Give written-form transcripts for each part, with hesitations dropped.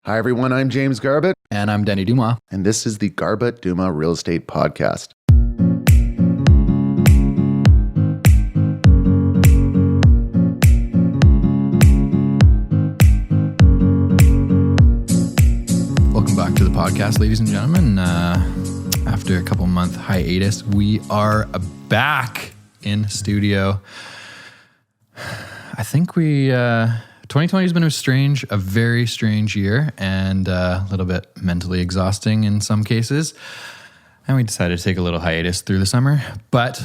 Hi, everyone. I'm James Garbutt. And I'm Denny Dumas. And this is the Garbutt Dumas Real Estate Podcast. Welcome back to the podcast, ladies and gentlemen. After a couple month hiatus, we are back in studio. I think 2020 has been a very strange year and a little bit mentally exhausting in some cases. And we decided to take a little hiatus through the summer, but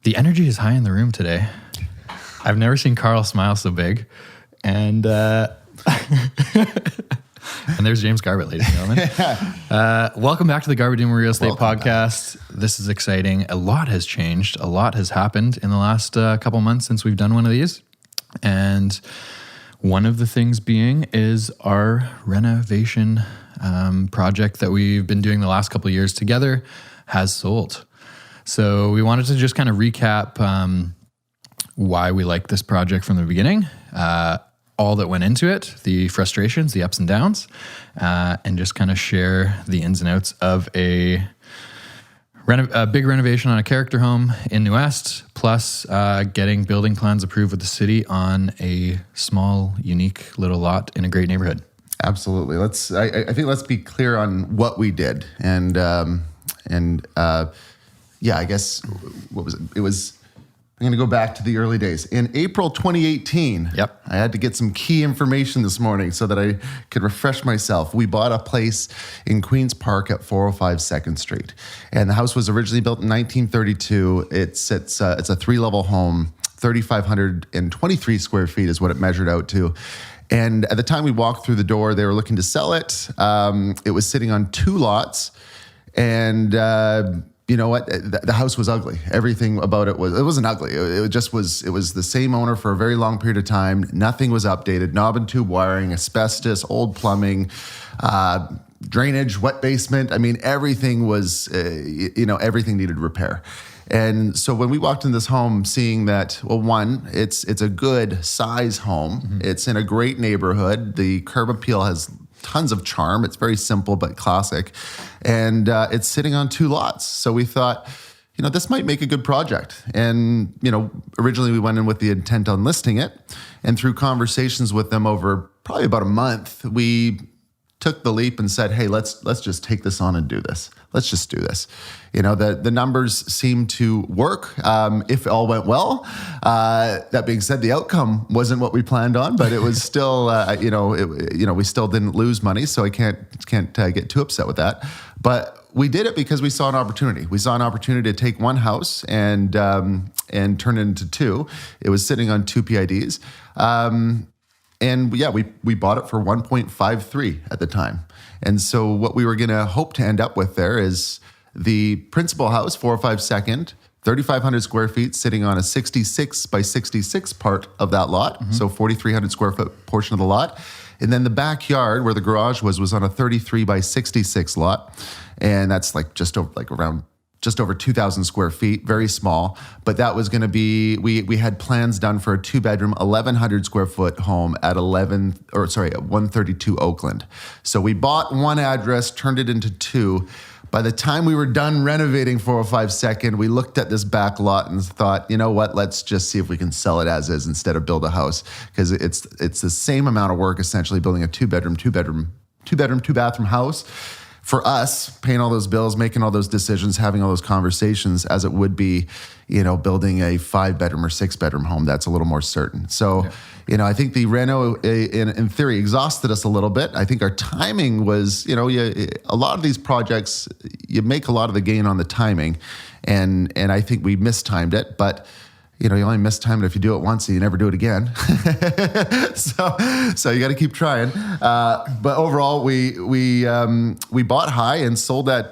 the energy is high in the room today. I've never seen Carl smile so big. And, and there's James Garbutt, ladies and gentlemen. Welcome back to the Garbutt Dumas Real Estate Podcast. This is exciting. A lot has changed. A lot has happened in the last couple months since we've done one of these. And one of the things being is our renovation project that we've been doing the last couple of years together has sold. So we wanted to just kind of recap why we liked this project from the beginning, all that went into it, the frustrations, the ups and downs, and just kind of share the ins and outs of a big renovation on a character home in New West, plus getting building plans approved with the city on a small, unique little lot in a great neighborhood. Absolutely. I think let's be clear on what we did. And I guess, what was it? It was, I'm going to go back to the early days. In April 2018, Yep. I had to get some key information this morning so that I could refresh myself. We bought a place in Queen's Park at 405 2nd Street. And the house was originally built in 1932. It's a 3-level home, 3,523 square feet is what it measured out to. And at the time we walked through the door, they were looking to sell it. It was sitting on 2 lots. And you know what? The house was ugly. Everything about it wasn't ugly. It was the same owner for a very long period of time. Nothing was updated. Knob and tube wiring, asbestos, old plumbing, drainage, wet basement. I mean, everything was, everything needed repair. And so when we walked in this home, seeing that, well, one, it's a good size home. Mm-hmm. It's in a great neighborhood. The curb appeal has tons of charm. It's very simple but classic. And it's sitting on 2 lots. So we thought, this might make a good project. And, originally we went in with the intent on listing it. And through conversations with them over probably about a month, we took the leap and said, hey, let's just take this on and do this. Let's just do this. The numbers seem to work if it all went well. That being said, the outcome wasn't what we planned on, but it was still, we still didn't lose money. So I can't get too upset with that. But we did it because we saw an opportunity. We saw an opportunity to take one house and turn it into 2. It was sitting on 2 PIDs. And we bought it for 1.53 at the time. And so what we were going to hope to end up with there is the principal house, 405 2nd, 3,500 square feet, sitting on a 66 by 66 part of that lot. Mm-hmm. So 4,300 square foot portion of the lot. And then the backyard where the garage was on a 33 by 66 lot. And that's just over 2,000 square feet, very small. But that was going to be, we had plans done for a 2-bedroom, 1,100 square foot home at 132 Oakland. So we bought one address, turned it into 2. By the time we were done renovating 405 2nd, we looked at this back lot and thought, you know what, let's just see if we can sell it as is instead of build a house. Because it's the same amount of work, essentially, building a 2-bathroom house. For us, paying all those bills, making all those decisions, having all those conversations, as it would be, building a 5-bedroom or 6-bedroom home, that's a little more certain. So, I think the reno, in theory, exhausted us a little bit. I think our timing was, a lot of these projects, you make a lot of the gain on the timing, and I think we mistimed it, but you only mistime it if you do it once and you never do it again. So you got to keep trying. But overall, we bought high and sold at,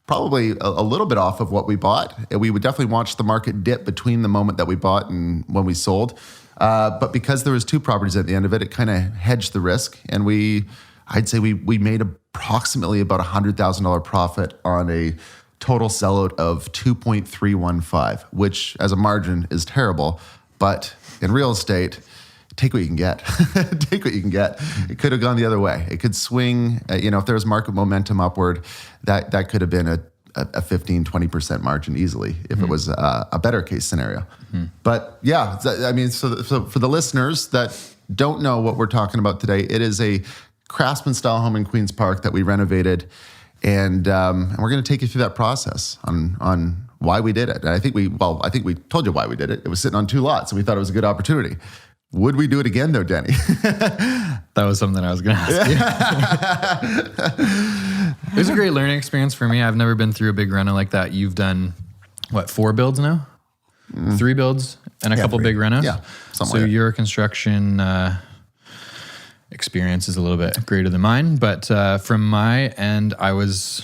probably a little bit off of what we bought. And we would definitely watch the market dip between the moment that we bought and when we sold. But because there was 2 properties at the end of it, it kind of hedged the risk. And I'd say we made approximately about $100,000 profit on a total sellout of 2.315, which as a margin is terrible. But in real estate, take what you can get. Take what you can get. It could have gone the other way. It could swing, if there was market momentum upward, that could have been a 15, 20% margin easily if it was a better case scenario. But yeah, so for the listeners that don't know what we're talking about today, it is a craftsman style home in Queen's Park that we renovated. And we're going to take you through that process on why we did it. And I think we told you why we did it. It was sitting on 2 lots and we thought it was a good opportunity. Would we do it again though, Denny? That was something I was going to ask you. It was a great learning experience for me. I've never been through a big reno like that. You've done, 4 builds now? 3 builds and a couple 3. big renos? Yeah, something so like that. your construction experience is a little bit greater than mine. But from my end, I was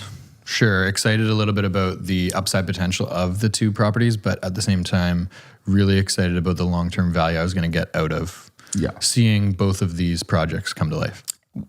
excited a little bit about the upside potential of the 2 properties, but at the same time, really excited about the long-term value I was going to get out of seeing both of these projects come to life.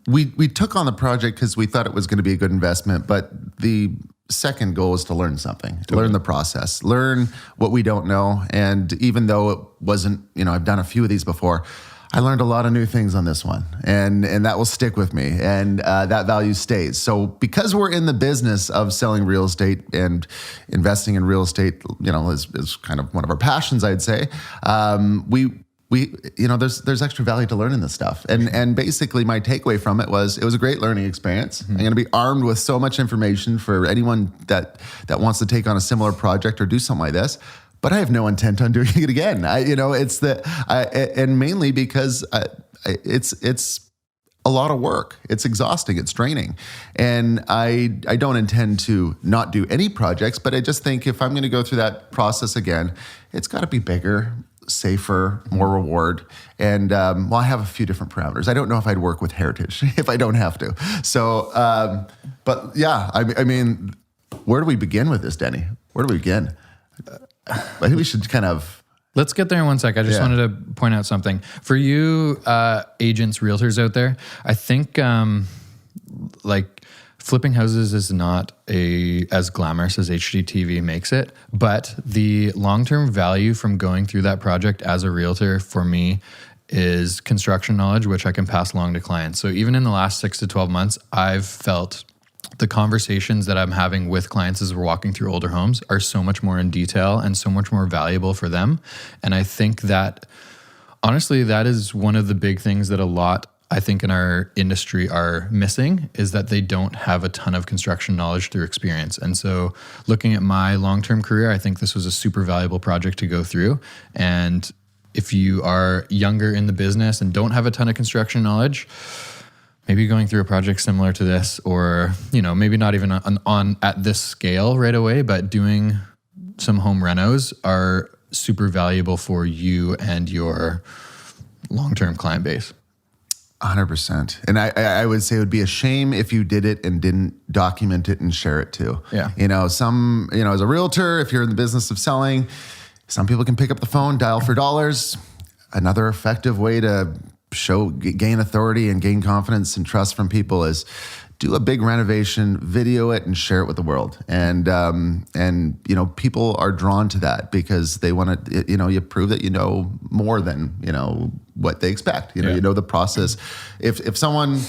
We took on the project because we thought it was going to be a good investment, but the second goal is to learn something, learn the process, learn what we don't know. And even though it wasn't, I've done a few of these before, I learned a lot of new things on this one, and that will stick with me, and that value stays. So because we're in the business of selling real estate and investing in real estate, is kind of one of our passions, I'd say. There's extra value to learning this stuff, and basically my takeaway from it was a great learning experience. I'm going to be armed with so much information for anyone that wants to take on a similar project or do something like this. But I have no intent on doing it again. And mainly because it's a lot of work. It's exhausting. It's draining. And I don't intend to not do any projects, but I just think if I'm going to go through that process again, it's got to be bigger, safer, more reward. And I have a few different parameters. I don't know if I'd work with Heritage if I don't have to. So, but yeah, I mean, where do we begin with this, Denny? Where do we begin? I think we should kind of... Let's get there in 1 sec. I just wanted to point out something. For you agents, realtors out there, I think flipping houses is not as glamorous as HGTV makes it, but the long-term value from going through that project as a realtor for me is construction knowledge, which I can pass along to clients. So even in the last 6 to 12 months, I've felt the conversations that I'm having with clients as we're walking through older homes are so much more in detail and so much more valuable for them. And I think that, honestly, that is one of the big things that a lot, I think, in our industry are missing, is that they don't have a ton of construction knowledge through experience. And so looking at my long-term career, I think this was a super valuable project to go through. And if you are younger in the business and don't have a ton of construction knowledge, maybe going through a project similar to this, or, maybe not even on at this scale right away, but doing some home renos are super valuable for you and your long-term client base. 100%. And I would say it would be a shame if you did it and didn't document it and share it too. Yeah. As a realtor, if you're in the business of selling, some people can pick up the phone, dial for dollars. Another effective way to gain authority and gain confidence and trust from people is do a big renovation, video it, and share it with the world. And people are drawn to that because they want to, you prove that you know more than, what they expect. You know the process. If someone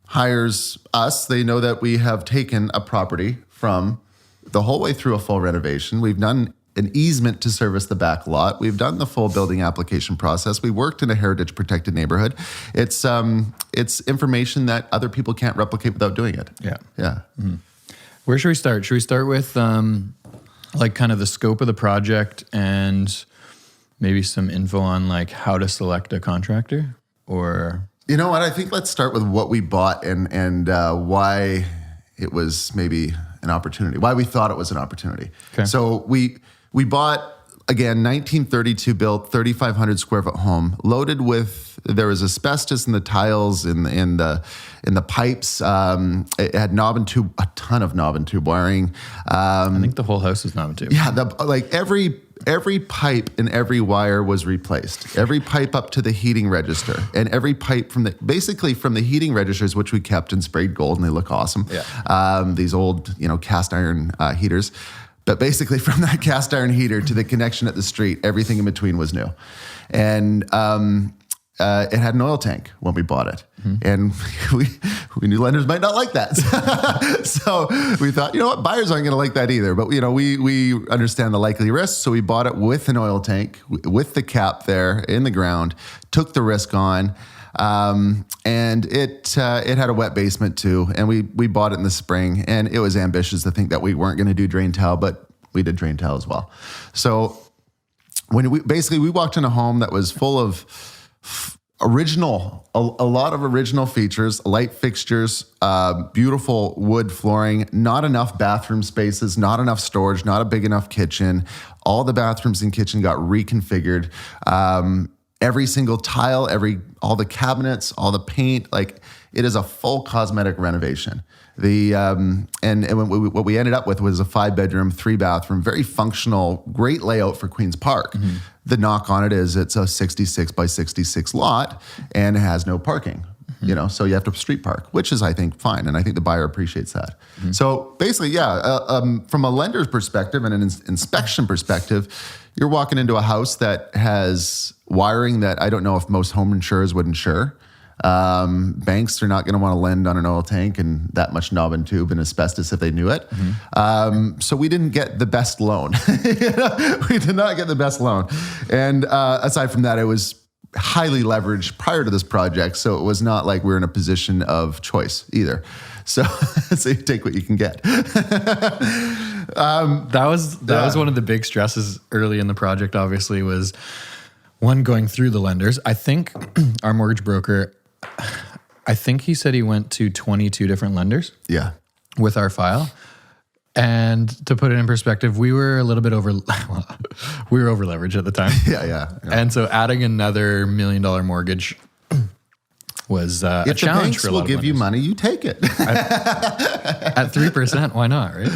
hires us, they know that we have taken a property from the whole way through a full renovation. We've done an easement to service the back lot. We've done the full building application process. We worked in a heritage protected neighborhood. It's information that other people can't replicate without doing it. Yeah. Mm-hmm. Where should we start? Should we start with kind of the scope of the project and maybe some info on how to select a contractor? Or you know what? I think let's start with what we bought and why it was maybe an opportunity. Why we thought it was an opportunity. Okay. So we bought, again, 1932 built, 3,500 square foot home, loaded with, there was asbestos in the tiles, in the pipes. It had knob and tube, a ton of knob and tube wiring. I think the whole house is knob and tube. Yeah, every pipe and every wire was replaced. Every pipe up to the heating register, and every pipe from the heating registers, which we kept and sprayed gold, and they look awesome. Yeah. These old, cast iron heaters. But basically, from that cast iron heater to the connection at the street, everything in between was new. And it had an oil tank when we bought it. And we knew lenders might not like that. So we thought, you know what, buyers aren't going to like that either. But, we understand the likely risks. So we bought it with an oil tank, with the cap there in the ground, took the risk on. And it had a wet basement too. And we bought it in the spring, and it was ambitious to think that we weren't going to do drain tile, but we did drain tile as well. So when we walked in a home that was full of a lot of original features, light fixtures, beautiful wood flooring, not enough bathroom spaces, not enough storage, not a big enough kitchen. All the bathrooms and kitchen got reconfigured. Every single tile, all the cabinets, all the paint, like it is a full cosmetic renovation. What we ended up with was a 5-bedroom, 3-bathroom, very functional, great layout for Queen's Park. The knock on it is it's a 66 by 66 lot and it has no parking. So you have to street park, which is, I think, fine. And I think the buyer appreciates that. So basically, from a lender's perspective and an inspection perspective, you're walking into a house that has wiring that I don't know if most home insurers would insure. Banks are not going to want to lend on an oil tank and that much knob and tube and asbestos if they knew it. So we didn't get the best loan. We did not get the best loan. And aside from that, it was highly leveraged prior to this project. So it was not like we were in a position of choice either. So you take what you can get. That was one of the big stresses early in the project, obviously, was one, going through the lenders. I think our mortgage broker, he said he went to 22 different lenders with our file. And to put it in perspective, we were a little bit over leveraged at the time. Yeah. And so adding another $1 million mortgage was a challenge for a lot of lenders. If the banks will give you money, you take it. At 3%, why not, right?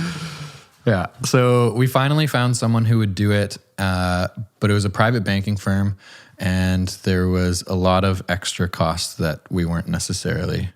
Yeah. So we finally found someone who would do it, but it was a private banking firm, and there was a lot of extra costs that we weren't necessarily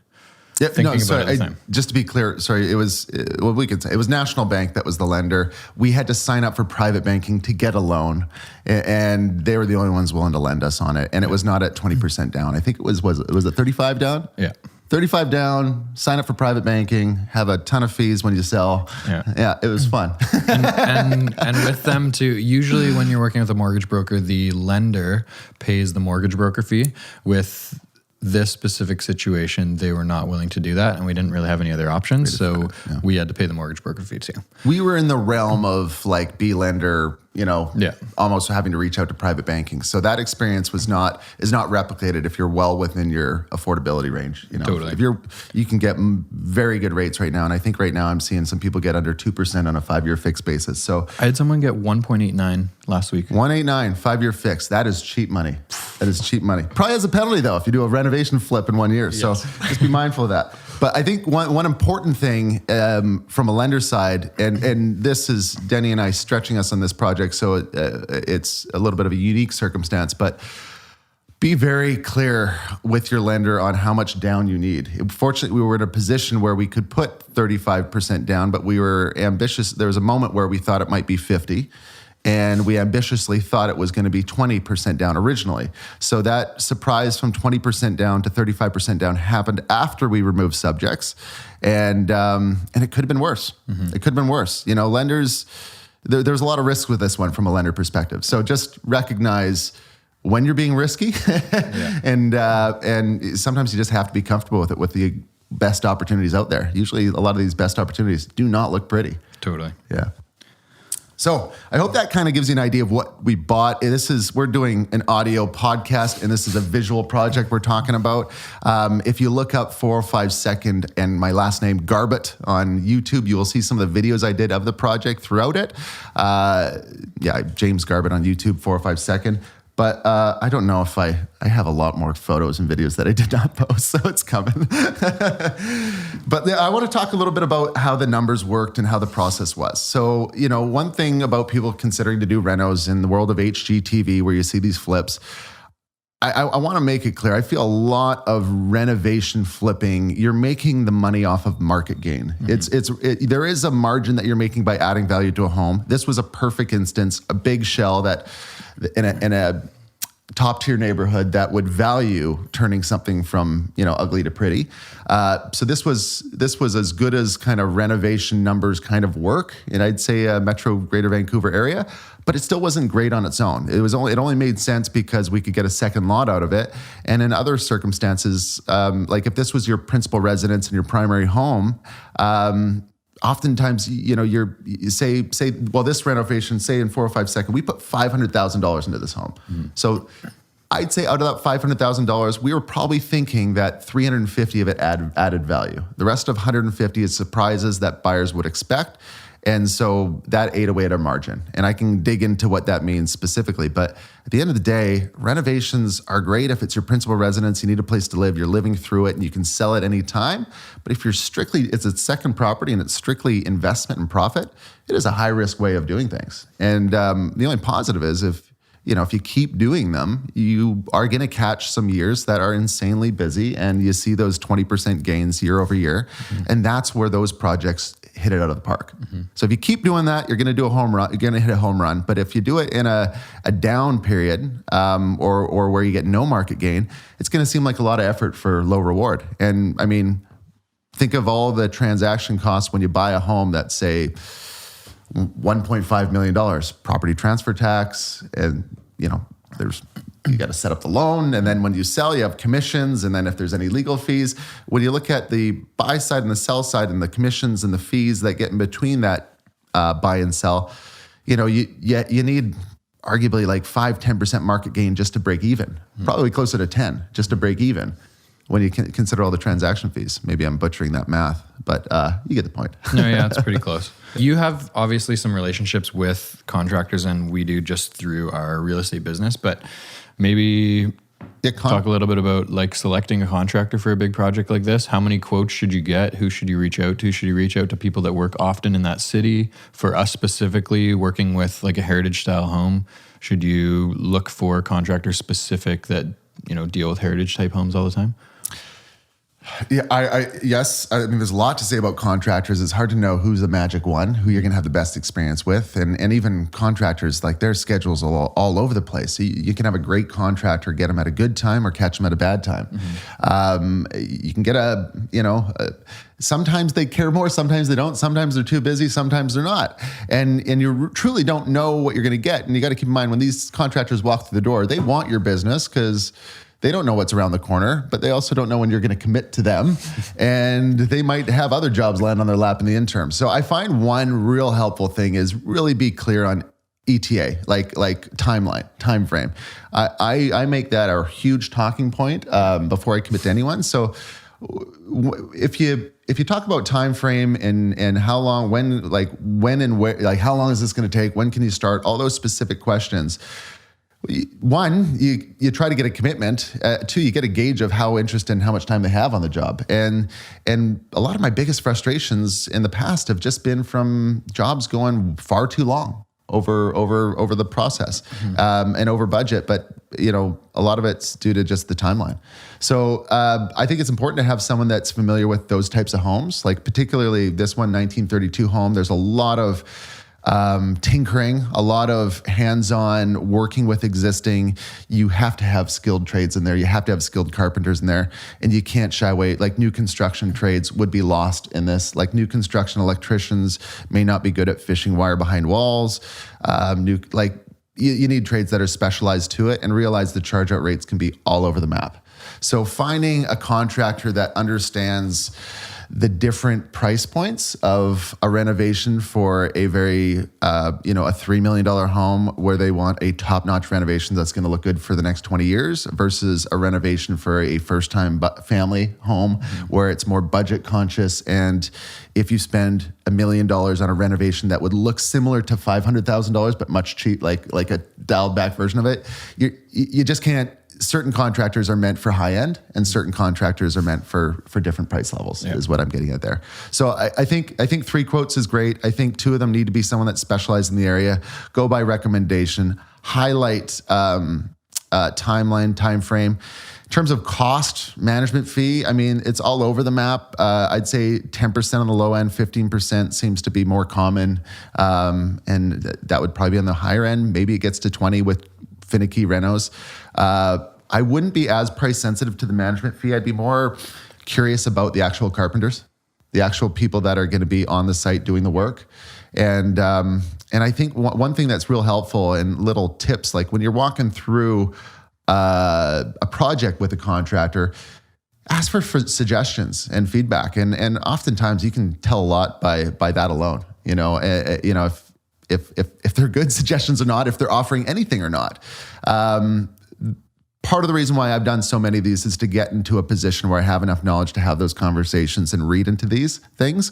thinking about at the time. Just to be clear, it was, we could say, it was National Bank that was the lender. We had to sign up for private banking to get a loan, and they were the only ones willing to lend us on it. And it was not at 20% down. I think it was it 35 down? Yeah. 35 down, sign up for private banking, have a ton of fees when you sell. Yeah, it was fun. and with them too, usually when you're working with a mortgage broker, the lender pays the mortgage broker fee. With this specific situation, they were not willing to do that, and we didn't really have any other options, so we had to pay the mortgage broker fee too. We were in the realm of like B lender, almost having to reach out to private banking. So that experience is not replicated if you're well within your affordability range. Totally. If you can get very good rates right now, and I think right now I'm seeing some people get under 2% on a 5-year fixed basis. So I had someone get 1.89 last week. 1.89 5-year fixed. That is cheap money. That is cheap money. Probably has a penalty though if you do a renovation flip in 1 year. Yes. So just be mindful of that. But I think one important thing from a lender side, and this is Denny and I stretching us on this project, so it's a little bit of a unique circumstance, but be very clear with your lender on how much down you need. Fortunately, we were in a position where we could put 35% down, but we were ambitious. There was a moment where we thought it might be 50%. And we ambitiously thought it was going to be 20% down originally. So that surprise from 20% down to 35% down happened after we removed subjects. And it could have been worse. Mm-hmm. It could have been worse. Lenders, there's a lot of risk with this one from a lender perspective. So just recognize when you're being risky. And sometimes you just have to be comfortable with it, with the best opportunities out there. Usually a lot of these best opportunities do not look pretty. Totally. Yeah. So I hope that kind of gives you an idea of what we bought. We're doing an audio podcast, and this is a visual project we're talking about. If you look up 405 Second and my last name, Garbutt, on YouTube, you will see some of the videos I did of the project throughout it. James Garbutt on YouTube, 405 Second. But I don't know if I have a lot more photos and videos that I did not post, so it's coming. But I want to talk a little bit about how the numbers worked and how the process was. So, one thing about people considering to do renos in the world of HGTV, where you see these flips, I want to make it clear. I feel a lot of renovation flipping, you're making the money off of market gain. Mm-hmm. There is a margin that you're making by adding value to a home. This was a perfect instance, a big shell that in top tier neighborhood that would value turning something from, ugly to pretty. So this was as good as kind of renovation numbers kind of work. And I'd say a Metro Greater Vancouver area, but it still wasn't great on its own. It only made sense because we could get a second lot out of it. And in other circumstances, like if this was your principal residence and your primary home, oftentimes, you say, well, this renovation, say in 4 or 5 seconds, we put $500,000 into this home. So I'd say out of that $500,000, we were probably thinking that 350 of it added value. The rest of 150 is surprises that buyers would expect. And so that ate away at our margin. And I can dig into what that means specifically. But at the end of the day, renovations are great if it's your principal residence, you need a place to live, you're living through it, and you can sell it any time. But if it's a second property and it's strictly investment and profit, it is a high risk way of doing things. And the only positive is if you keep doing them, you are going to catch some years that are insanely busy and you see those 20% gains year over year. And that's where those projects hit it out of the park. So if you keep doing that, you're going to do a home run. You're going to hit a home run. But if you do it in a down period or where you get no market gain, it's going to seem like a lot of effort for low reward. And I mean, think of all the transaction costs when you buy a home that's say $1.5 million, property transfer tax, and you got to set up the loan, and then when you sell, you have commissions, and then if there's any legal fees. When you look at the buy side and the sell side and the commissions and the fees that get in between that buy and sell, you need arguably like 5-10% market gain just to break even, probably closer to 10 just to break even when you consider all the transaction fees. Maybe I'm butchering that math, but you get the point. No, yeah, it's pretty close. You have obviously some relationships with contractors, and we do just through our real estate business, but maybe talk a little bit about like selecting a contractor for a big project like this. How many quotes should you get? Who should you reach out to? Should you reach out to people that work often in that city? For us specifically, working with like a heritage style home, should you look for contractors specific that, deal with heritage type homes all the time? Yeah, yes. I mean, there's a lot to say about contractors. It's hard to know who's the magic one, who you're going to have the best experience with. And even contractors, like their schedules are all over the place. So you can have a great contractor, get them at a good time or catch them at a bad time. You can get sometimes they care more, sometimes they don't. Sometimes they're too busy, sometimes they're not. And you truly don't know what you're going to get. And you got to keep in mind when these contractors walk through the door, they want your business because they don't know what's around the corner, but they also don't know when you're going to commit to them. And they might have other jobs land on their lap in the interim. So I find one real helpful thing is really be clear on ETA, like timeline, time frame. I make that a huge talking point before I commit to anyone. So if you talk about time frame and how long, when and where, like how long is this going to take? When can you start? All those specific questions. One, you try to get a commitment. Two, you get a gauge of how interested and how much time they have on the job. And a lot of my biggest frustrations in the past have just been from jobs going far too long over the process and over budget. But a lot of it's due to just the timeline. So I think it's important to have someone that's familiar with those types of homes, like particularly this one, 1932 home. There's a lot of tinkering, a lot of hands-on working with existing. You have to have skilled trades in there. You have to have skilled carpenters in there, and you can't shy away. Like new construction trades would be lost in this. Like new construction electricians may not be good at fishing wire behind walls. You need trades that are specialized to it, and realize the charge out rates can be all over the map. So finding a contractor that understands the different price points of a renovation for a very, a $3 million home where they want a top-notch renovation that's going to look good for the next 20 years versus a renovation for a first-time family home where it's more budget conscious. And if you spend $1 million on a renovation that would look similar to $500,000 but much cheap, like a dialed back version of it, you just can't. Certain contractors are meant for high end, and certain contractors are meant for different price levels. Yeah. Is what I'm getting at there. So I think 3 quotes is great. I think 2 of them need to be someone that's specialized in the area. Go by recommendation. Highlight timeline, time frame. In terms of cost, management fee, I mean, it's all over the map. I'd say 10% on the low end, 15% seems to be more common, and that would probably be on the higher end. Maybe it gets to 20 with finicky renos. I wouldn't be as price sensitive to the management fee. I'd be more curious about the actual carpenters, the actual people that are going to be on the site doing the work. And I think one thing that's real helpful and little tips, like when you're walking through a project with a contractor, ask for suggestions and feedback. And oftentimes you can tell a lot by that alone. If they're good suggestions or not, if they're offering anything or not. Part of the reason why I've done so many of these is to get into a position where I have enough knowledge to have those conversations and read into these things.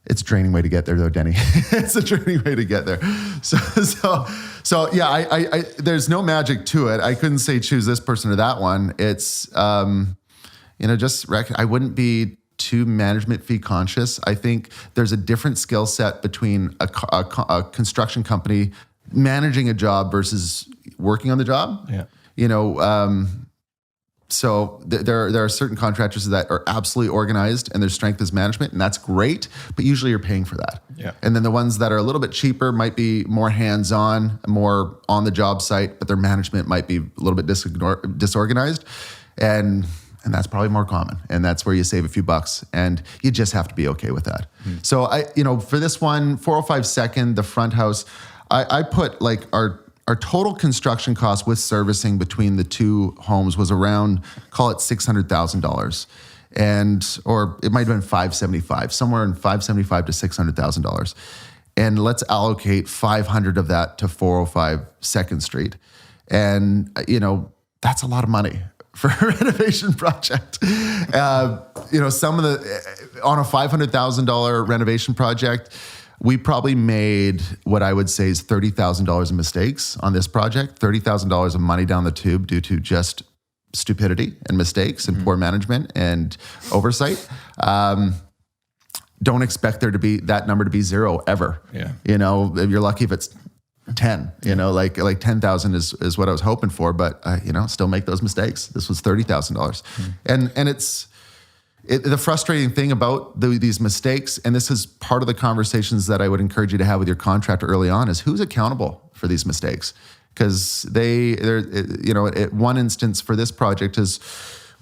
It's a draining way to get there, though, Denny. It's a draining way to get there. So yeah, I there's no magic to it. I couldn't say choose this person or that one. It's I wouldn't be too management fee conscious. I think there's a different skill set between a construction company managing a job versus working on the job. Yeah. So there are certain contractors that are absolutely organized and their strength is management, and that's great, but usually you're paying for that. Yeah. And then the ones that are a little bit cheaper might be more hands-on, more on the job site, but their management might be a little bit disorganized. And that's probably more common. And that's where you save a few bucks, and you just have to be okay with that. So for this one, 405 Second, the front house, I put like our total construction cost with servicing between the two homes was around, call it $600,000. Or it might have been $575, somewhere in $575 to $600,000. And let's allocate 500 of that to 405 Second Street. And, that's a lot of money for a renovation project. Some of on a $500,000 renovation project, we probably made what I would say is $30,000 in mistakes on this project, $30,000 of money down the tube due to just stupidity and mistakes and poor management and oversight. Don't expect there to be that number to be zero ever. Yeah. You're lucky if it's 10, like 10,000 is what I was hoping for, but still make those mistakes. This was $30,000. And it's the frustrating thing about these mistakes, and this is part of the conversations that I would encourage you to have with your contractor early on, is who's accountable for these mistakes? Because at one instance for this project is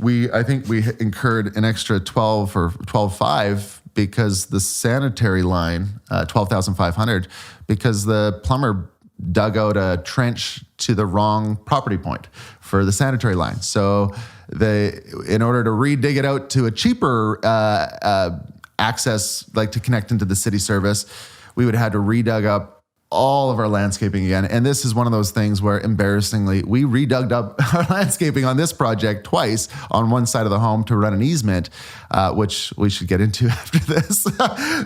I think we incurred an extra 12 or 12.5 because the sanitary line, 12,500, because the plumber dug out a trench to the wrong property point for the sanitary line. So in order to re-dig it out to a cheaper access, like to connect into the city service, we would have had to redug up all of our landscaping again. And this is one of those things where, embarrassingly, we redug up our landscaping on this project twice on one side of the home to run an easement, which we should get into after this.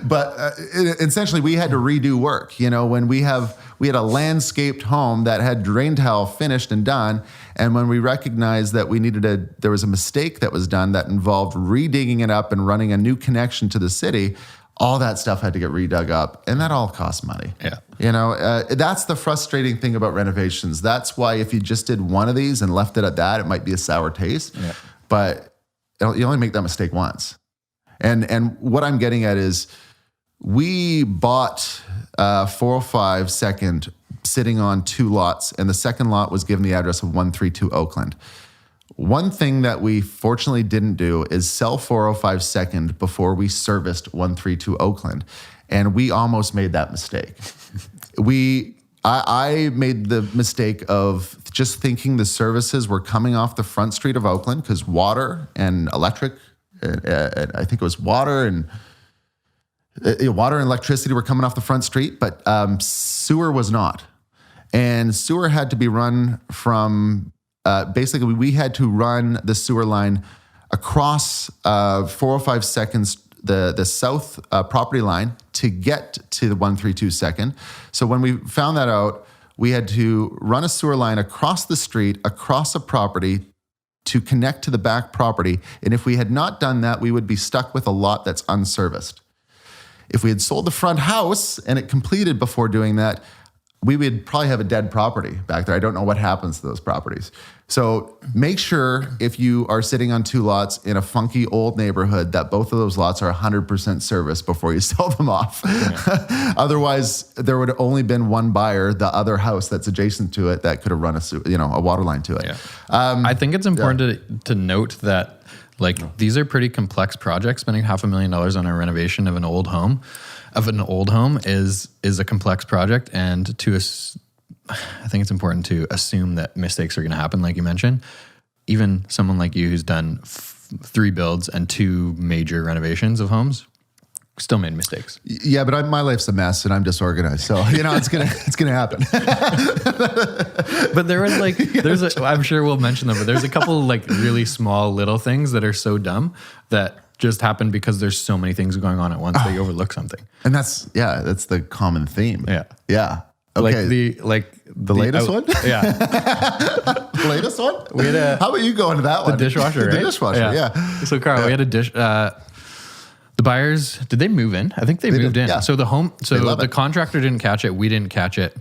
But essentially, we had to redo work. When we had a landscaped home that had drain tile finished and done, and when we recognized that there was a mistake that was done that involved redigging it up and running a new connection to the city, all that stuff had to get redug up, and that all costs money. Yeah. That's the frustrating thing about renovations. That's why if you just did one of these and left it at that, it might be a sour taste. Yeah. But you only make that mistake once. And what I'm getting at is we bought 405 Second sitting on two lots, and the second lot was given the address of 132 Oakland. One thing that we fortunately didn't do is sell 405 Second before we serviced 132 Oakland. And we almost made that mistake. I made the mistake of just thinking the services were coming off the front street of Oakland, because water and electric, I think it was water and electricity were coming off the front street, but sewer was not. And sewer had to be run from... basically, we had to run the sewer line across 405 Seconds, the south property line, to get to the 132 Second. So when we found that out, we had to run a sewer line across the street, across a property, to connect to the back property. And if we had not done that, we would be stuck with a lot that's unserviced. If we had sold the front house and it completed before doing that, we would probably have a dead property back there. I don't know what happens to those properties. So make sure if you are sitting on 2 lots in a funky old neighborhood that both of those lots are 100% serviced before you sell them off. Yeah. Otherwise, there would have only been one buyer, the other house that's adjacent to it, that could have run a water line to it. Yeah. I think it's important to note that these are pretty complex projects. Spending $500,000 on a renovation of an old home is a complex project, and I think it's important to assume that mistakes are going to happen, like you mentioned. Even someone like you who's done 3 builds and 2 major renovations of homes still made mistakes. Yeah, but my life's a mess and I'm disorganized, so it's gonna happen. But there was I'm sure we'll mention them, but there's a couple really small little things that are so dumb that just happen because there's so many things going on at once that you overlook something. And that's the common theme. Yeah. Okay. The latest one? Yeah. The latest one? How about you go into that one? The dishwasher, right? The dishwasher, yeah. So Carl, we had a dish. The buyers, did they move in? I think they moved in. Yeah. So the contractor didn't catch it. We didn't catch it.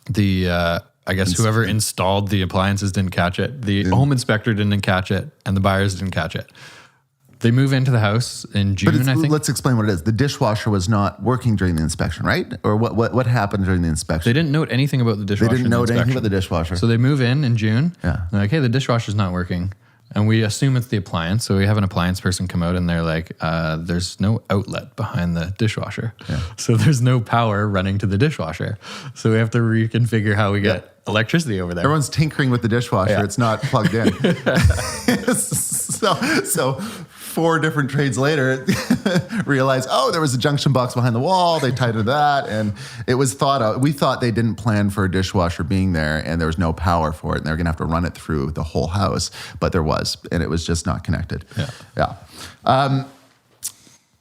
I guess whoever installed the appliances didn't catch it. The home inspector didn't catch it, and the buyers didn't catch it. They move into the house in June, I think. Let's explain what it is. The dishwasher was not working during the inspection, right? Or what happened during the inspection? They didn't note anything about the dishwasher. They didn't note anything about the dishwasher. So they move in June. Yeah. They're like, hey, the dishwasher's not working. And we assume it's the appliance. So we have an appliance person come out and they're like, there's no outlet behind the dishwasher. Yeah. So there's no power running to the dishwasher. So we have to reconfigure how we get electricity over there. Everyone's tinkering with the dishwasher. Yeah. It's not plugged in. So 4 different trades later, realized, there was a junction box behind the wall. They tightened that, and it was thought out. We thought they didn't plan for a dishwasher being there, and there was no power for it, and they're going to have to run it through the whole house. But there was, and it was just not connected. Yeah.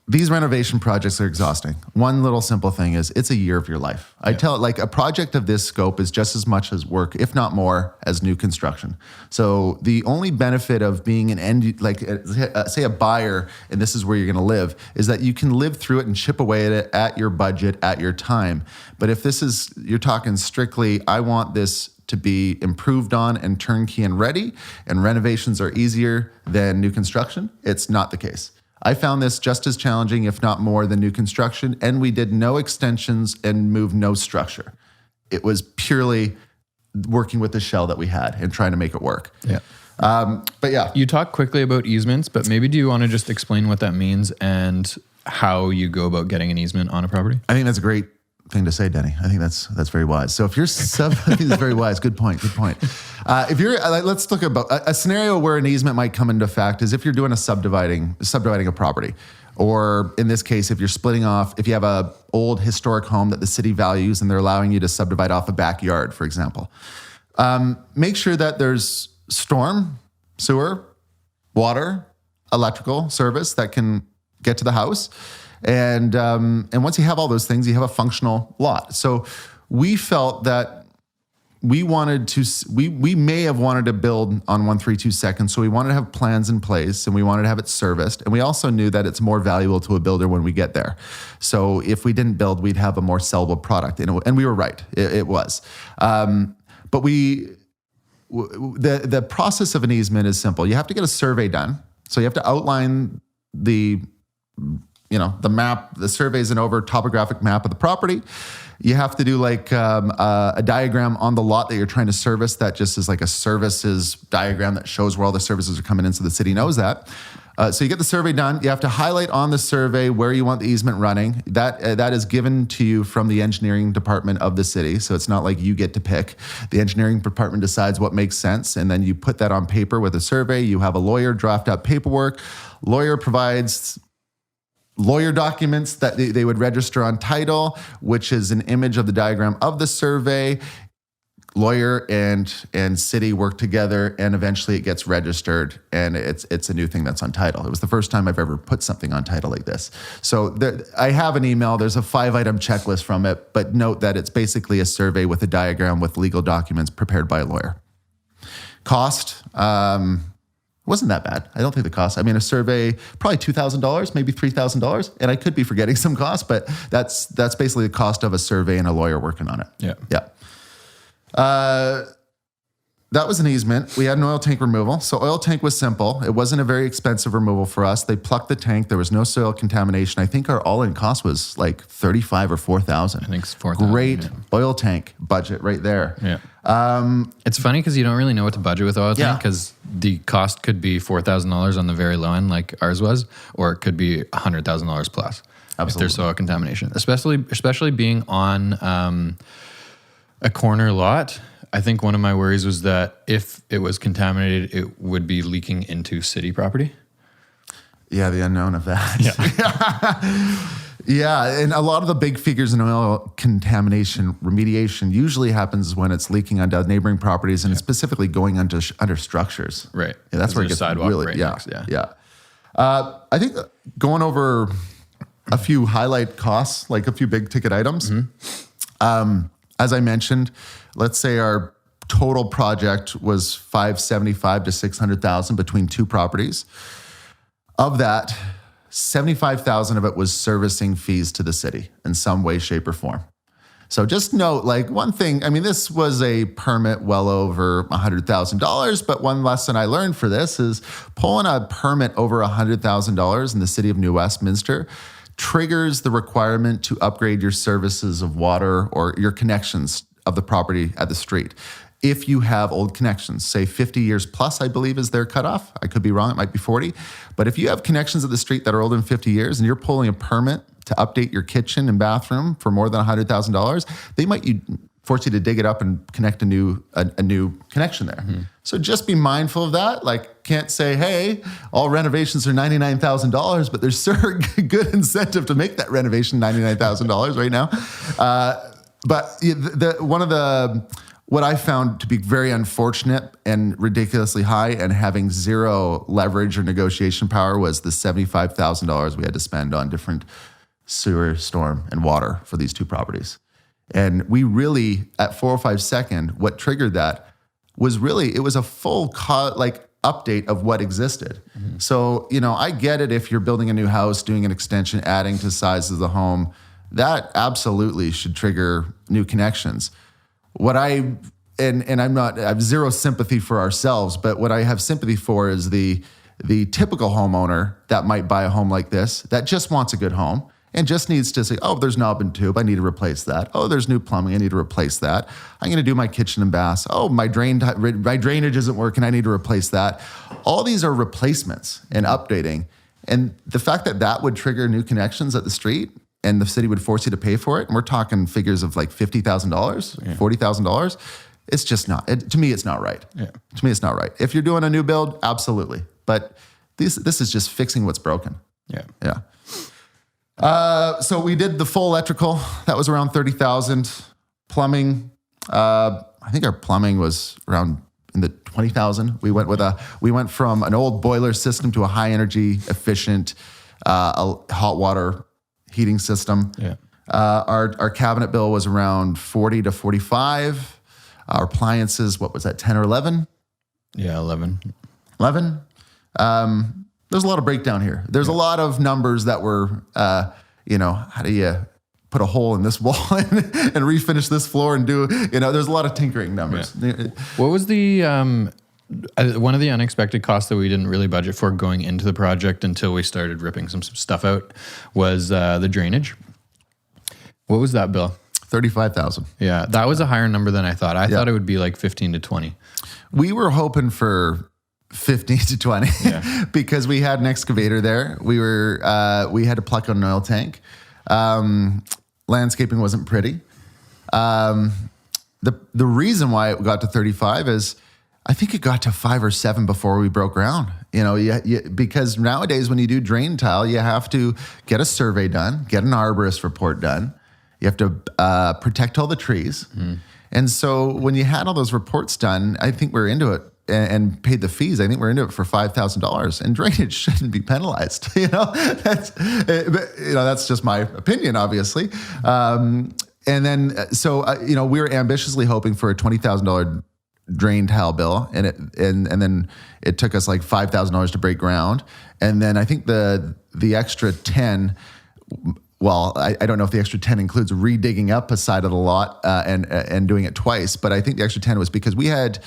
These renovation projects are exhausting. One little simple thing is it's a year of your life. I tell it, a project of this scope is just as much as work, if not more, as new construction. So the only benefit of being an end, say a buyer, and this is where you're going to live, is that you can live through it and chip away at it at your budget, at your time. But if you're talking strictly, I want this to be improved on and turnkey and ready, and renovations are easier than new construction, it's not the case. I found this just as challenging, if not more, than new construction, and we did no extensions and moved no structure. It was purely working with the shell that we had and trying to make it work. Yeah. But yeah. You talk quickly about easements, but maybe do you want to just explain what that means and how you go about getting an easement on a property? I think that's a great thing to say, Denny. I think that's very wise. So if you're I think that's very wise. Good point. If you're, let's look about a scenario where an easement might come into effect is if you're doing subdividing a property, or in this case, if you're splitting off, if you have a old historic home that the city values and they're allowing you to subdivide off a backyard, for example. Make sure that there's storm, sewer, water, electrical service that can get to the house. And once you have all those things, you have a functional lot. So we felt that we may have wanted to build on 132 Second. So we wanted to have plans in place and we wanted to have it serviced. And we also knew that it's more valuable to a builder when we get there. So if we didn't build, we'd have a more sellable product. And we were right. It was. But the process of an easement is simple. You have to get a survey done. So you have to outline the map. The survey is an topographic map of the property. You have to do a diagram on the lot that you're trying to service that just is like a services diagram that shows where all the services are coming in so the city knows that. So you get the survey done. You have to highlight on the survey where you want the easement running. That is given to you from the engineering department of the city. So it's not like you get to pick. The engineering department decides what makes sense, and then you put that on paper with a survey. You have a lawyer draft up paperwork. Lawyer provides lawyer documents that they would register on title, which is an image of the diagram of the survey. Lawyer and city work together, and eventually it gets registered, and it's a new thing that's on title. It was the first time I've ever put something on title like this. So I have an email. There's a 5-item checklist from it, but note that it's basically a survey with a diagram with legal documents prepared by a lawyer. Cost, wasn't that bad. I don't think the cost, I mean, a survey, probably $2,000, maybe $3,000. And I could be forgetting some costs, but that's basically the cost of a survey and a lawyer working on it. Yeah. Yeah. That was an easement. We had an oil tank removal. So oil tank was simple. It wasn't a very expensive removal for us. They plucked the tank. There was no soil contamination. I think our all-in cost was like $35,000 or $4,000. I think it's $4,000. Great oil tank budget right there. Yeah. It's funny because you don't really know what to budget with oil tank Yeah. because the cost could be $4,000 on the very low end like ours was, or it could be $100,000 plus. Absolutely. If there's soil contamination, especially being on a corner lot. I think one of my worries was that if it was contaminated, it would be leaking into city property. Yeah, the unknown of that. Yeah. Yeah, and a lot of the big figures in oil contamination remediation usually happens when it's leaking onto neighboring properties and it's specifically going under structures. Right. Yeah, that's where it there's gets sidewalk really, right yeah, next, yeah. I think going over a few highlight costs, like a few big ticket items. As I mentioned, let's say our total project was $575,000 to $600,000 between two properties. Of that, $75,000 of it was servicing fees to the city in some way, shape, or form. So just note, like one thing, I mean, this was a permit well over $100,000, but one lesson I learned for this is pulling a permit over $100,000 in the city of New Westminster triggers the requirement to upgrade your services of water or your connections of the property at the street. If you have old connections, say 50 years plus, I believe is their cutoff. I could be wrong, it might be 40. But if you have connections at the street that are older than 50 years and you're pulling a permit to update your kitchen and bathroom for more than $100,000, they might force you to dig it up and connect a new connection there. Mm-hmm. So just be mindful of that. Like, can't say, hey, all renovations are $99,000, but there's sure good incentive to make that renovation $99,000 right now. But what I found to be very unfortunate and ridiculously high and having zero leverage or negotiation power was the $75,000 we had to spend on different sewer, storm, and water for these two properties. And we really, at 405 2nd, what triggered that was really, it was a full update of what existed. Mm-hmm. So, I get it if you're building a new house, doing an extension, adding to the size of the home, that absolutely should trigger new connections. I have zero sympathy for ourselves, but what I have sympathy for is the typical homeowner that might buy a home like this that just wants a good home and just needs to say, oh, there's knob and tube, I need to replace that. Oh, there's new plumbing, I need to replace that. I'm going to do my kitchen and baths. Oh, my drainage isn't working, I need to replace that. All these are replacements and updating. And the fact that would trigger new connections at the street and the city would force you to pay for it, and we're talking figures of like $50,000, $40,000, it's just not, to me, it's not right. Yeah. To me, it's not right. If you're doing a new build, absolutely. But this is just fixing what's broken. Yeah. Yeah. So we did the full electrical. That was around $30,000. Plumbing, I think our plumbing was around in the $20,000. We went from an old boiler system to a high energy efficient hot water heating system. Yeah. Our cabinet bill was around 40 to 45. Our appliances, what was that, 10 or 11? Yeah, 11. 11. There's a lot of breakdown here. There's a lot of numbers that were, how do you put a hole in this wall and refinish this floor and do, there's a lot of tinkering numbers. Yeah. What was the, one of the unexpected costs that we didn't really budget for going into the project until we started ripping some stuff out was the drainage. What was that bill? $35,000. Yeah, that was a higher number than I thought. I thought it would be like 15 to 20. We were hoping for 15 to 20 because we had an excavator there. We had to pluck an oil tank. Landscaping wasn't pretty. The reason why it got to 35 is I think it got to 5 or 7 before we broke ground. Because nowadays when you do drain tile, you have to get a survey done, get an arborist report done. You have to protect all the trees. Mm. And so when you had all those reports done, I think we're into it and paid the fees. I think we're into it for $5,000, and drainage shouldn't be penalized. That's just my opinion, obviously. We were ambitiously hoping for a $20,000 drain tile bill, and then it took us like $5,000 to break ground, and then I think the extra 10. Well, I don't know if the extra 10 includes redigging up a side of the lot and doing it twice, but I think the extra 10 was because we had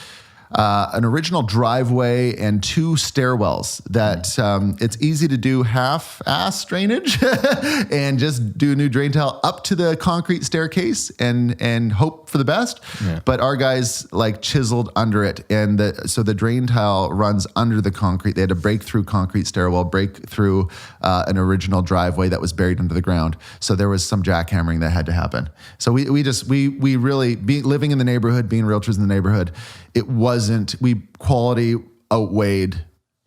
an original driveway and 2 stairwells that it's easy to do half-ass drainage and just do a new drain tile up to the concrete staircase and hope for the best. Yeah. But our guys like chiseled under it, and so the drain tile runs under the concrete. They had to break through concrete stairwell, break through an original driveway that was buried under the ground. So there was some jackhammering that had to happen. So we really, living in the neighborhood, being realtors in the neighborhood, it wasn't, quality outweighed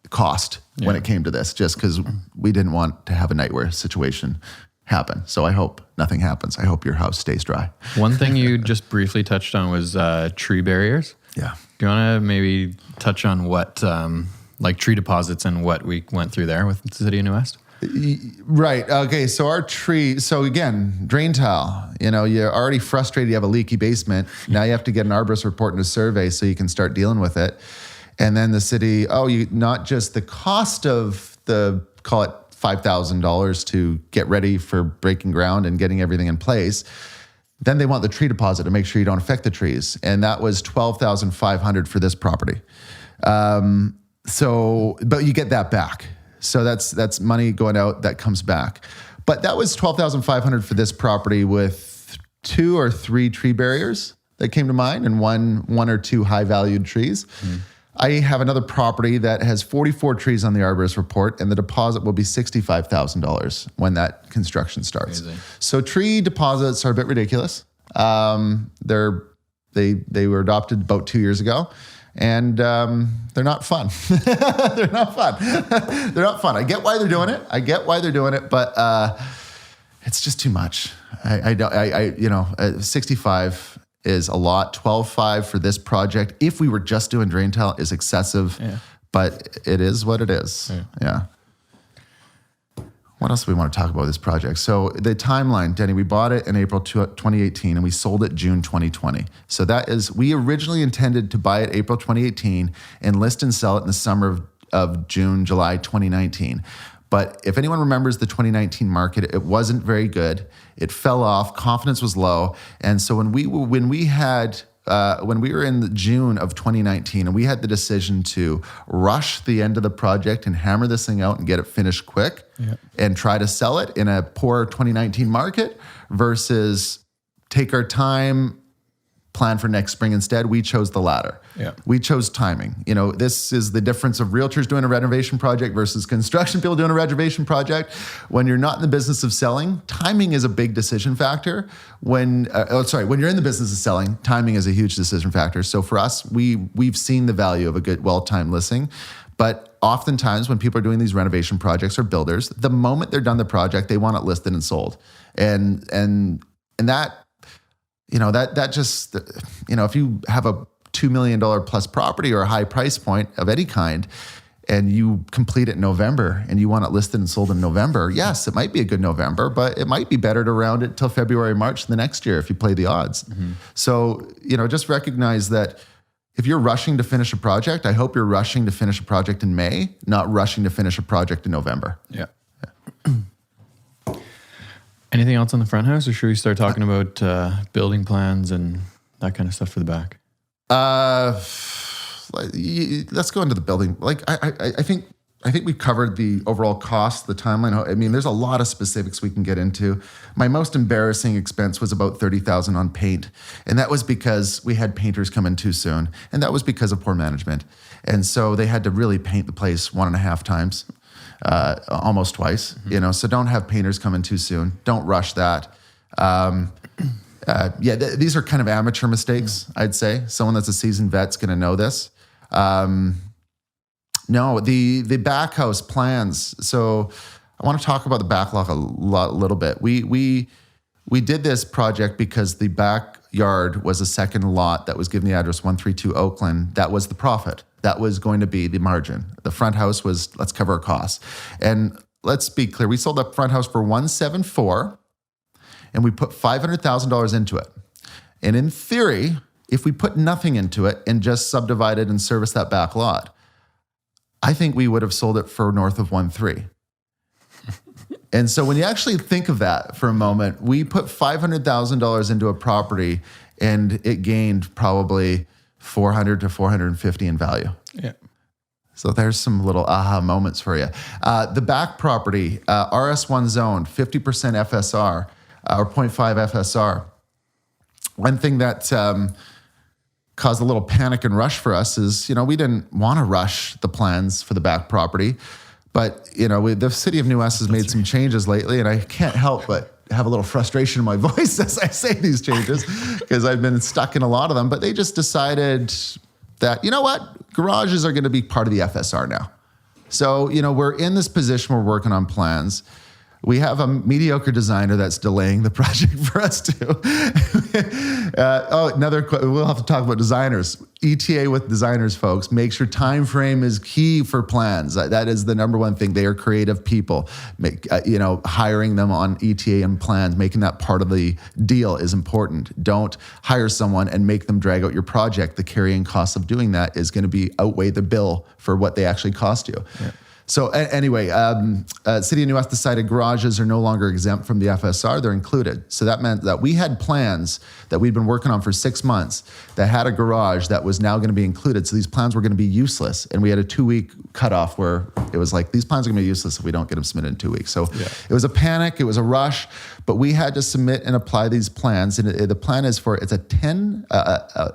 cost when it came to this, just because we didn't want to have a nightmare situation happen. So I hope nothing happens. I hope your house stays dry. One thing you just briefly touched on was tree barriers. Yeah. Do you want to maybe touch on what, like tree deposits and what we went through there with the City of New West? Right. Okay. So our tree, so again, drain tile, you're already frustrated. You have a leaky basement. Now you have to get an arborist report and a survey so you can start dealing with it. And then the city, not just the cost of call it $5,000 to get ready for breaking ground and getting everything in place. Then they want the tree deposit to make sure you don't affect the trees. And that was $12,500 for this property. But you get that back. So that's money going out that comes back. But that was $12,500 for this property with 2 or 3 tree barriers that came to mind and one or 2 high valued trees. Mm. I have another property that has 44 trees on the arborist report, and the deposit will be $65,000 when that construction starts. Amazing. So tree deposits are a bit ridiculous. They were adopted about 2 years ago. And they're not fun. They're not fun. They're not fun. I get why they're doing it. But it's just too much. 65 is a lot. 12.5 for this project, if we were just doing drain tile, is excessive. Yeah. But it is what it is. Yeah. What else do we want to talk about with this project? So the timeline, Denny, we bought it in April 2018 and we sold it June 2020. So we originally intended to buy it April 2018 and list and sell it in the summer of June, July 2019. But if anyone remembers the 2019 market, it wasn't very good. It fell off, confidence was low. And so when we were in June of 2019 and we had the decision to rush the end of the project and hammer this thing out and get it finished quick and try to sell it in a poor 2019 market versus take our time, plan for next spring instead, we chose the latter. Yeah. We chose timing. This is the difference of realtors doing a renovation project versus construction people doing a renovation project. When you're not in the business of selling, timing is a big decision factor. When you're in the business of selling, timing is a huge decision factor. So for us, we've seen the value of a good, well-timed listing. But oftentimes when people are doing these renovation projects or builders, the moment they're done the project, they want it listed and sold. And that, that just, if you have a $2 million plus property or a high price point of any kind, and you complete it in November and you want it listed and sold in November, yes, it might be a good November, but it might be better to round it till February, March the next year if you play the odds. Mm-hmm. So, just recognize that if you're rushing to finish a project, I hope you're rushing to finish a project in May, not rushing to finish a project in November. Yeah. Anything else on the front house, or should we start talking about building plans and that kind of stuff for the back? Let's go into the building. I think we've covered the overall cost, the timeline. I mean, there's a lot of specifics we can get into. My most embarrassing expense was about $30,000 on paint, and that was because we had painters come in too soon, and that was because of poor management. And so they had to really paint the place 1.5 times. Almost twice, so don't have painters come in too soon. Don't rush that. These are kind of amateur mistakes, I'd say. Someone that's a seasoned vet's going to know this. No, the back house plans. So I want to talk about the backlog a little bit. We did this project because the backyard was a second lot that was given the address 132 Oakland. That was the profit. That was going to be the margin. The front house was, let's cover our costs. And let's be clear, we sold that front house for $174,000 and we put $500,000 into it. And in theory, if we put nothing into it and just subdivided and serviced that back lot, I think we would have sold it for north of 1.3. And so when you actually think of that for a moment, we put $500,000 into a property and it gained probably 400 to 450 in value. Yeah. So there's some little aha moments for you. The back property, RS1 zoned, 50% FSR or 0.5 FSR. One thing that caused a little panic and rush for us is, we didn't want to rush the plans for the back property. But, the city of New West has made some changes lately, and I can't help but have a little frustration in my voice as I say these changes because I've been stuck in a lot of them. But they just decided that, garages are going to be part of the FSR now. So, we're in this position, we're working on plans. We have a mediocre designer that's delaying the project for us too. We'll have to talk about designers. ETA with designers, folks. Make sure time frame is key for plans. That is the number one thing. They are creative people. Hiring them on ETA and plans, making that part of the deal is important. Don't hire someone and make them drag out your project. The carrying cost of doing that is going to outweigh the bill for what they actually cost you. Yeah. So anyway, City of New West decided garages are no longer exempt from the FSR. They're included. So that meant that we had plans that we'd been working on for 6 months that had a garage that was now going to be included. So these plans were going to be useless. And we had a 2-week cutoff where it was like, these plans are going to be useless if we don't get them submitted in 2 weeks. So It was a panic. It was a rush. But we had to submit and apply these plans. And the plan is it's a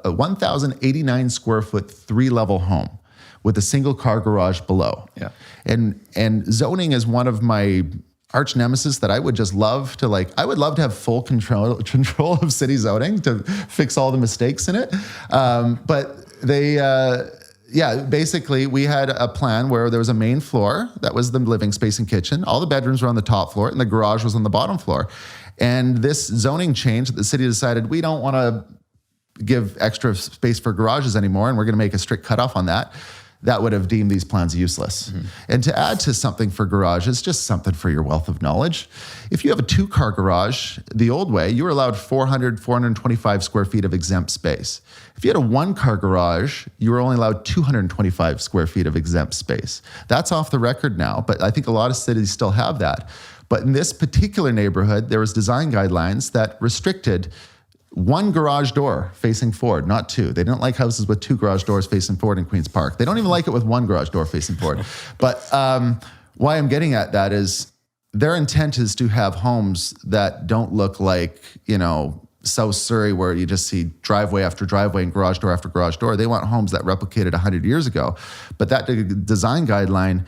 1,089 square foot 3-level home with a single car garage below. Yeah. And zoning is one of my arch nemesis that I would just love to I would love to have full control of city zoning to fix all the mistakes in it. But they, basically we had a plan where there was a main floor that was the living space and kitchen. All the bedrooms were on the top floor and the garage was on the bottom floor. And this zoning change, the city decided we don't want to give extra space for garages anymore, and we're going to make a strict cutoff on that. That would have deemed these plans useless. Mm-hmm. And to add to something for garages, just something for your wealth of knowledge. If you have a 2-car garage, the old way, you were allowed 425 square feet of exempt space. If you had a 1-car garage, you were only allowed 225 square feet of exempt space. That's off the record now, but I think a lot of cities still have that. But in this particular neighborhood, there was design guidelines that restricted 1 garage door facing forward, not 2. They don't like houses with 2 garage doors facing forward in Queen's Park. They don't even like it with 1 garage door facing forward. But why I'm getting at that is their intent is to have homes that don't look like, South Surrey where you just see driveway after driveway and garage door after garage door. They want homes that replicated 100 years ago. But that design guideline,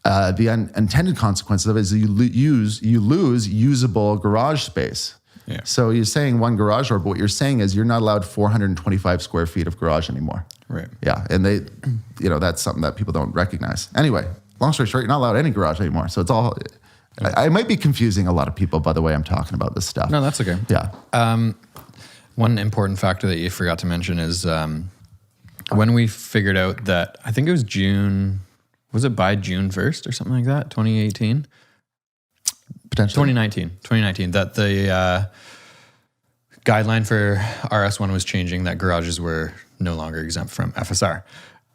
the unintended consequence of it is you lose usable garage space. Yeah. So you're saying 1 garage door, but what you're saying is you're not allowed 425 square feet of garage anymore. Right. Yeah. And they, that's something that people don't recognize. Anyway, long story short, you're not allowed any garage anymore. So it's all, I might be confusing a lot of people by the way I'm talking about this stuff. No, that's okay. Yeah. One important factor that you forgot to mention is when we figured out that, I think it was was it by June 1st or something like that, 2018? Potentially. 2019, that the guideline for RS1 was changing, that garages were no longer exempt from FSR.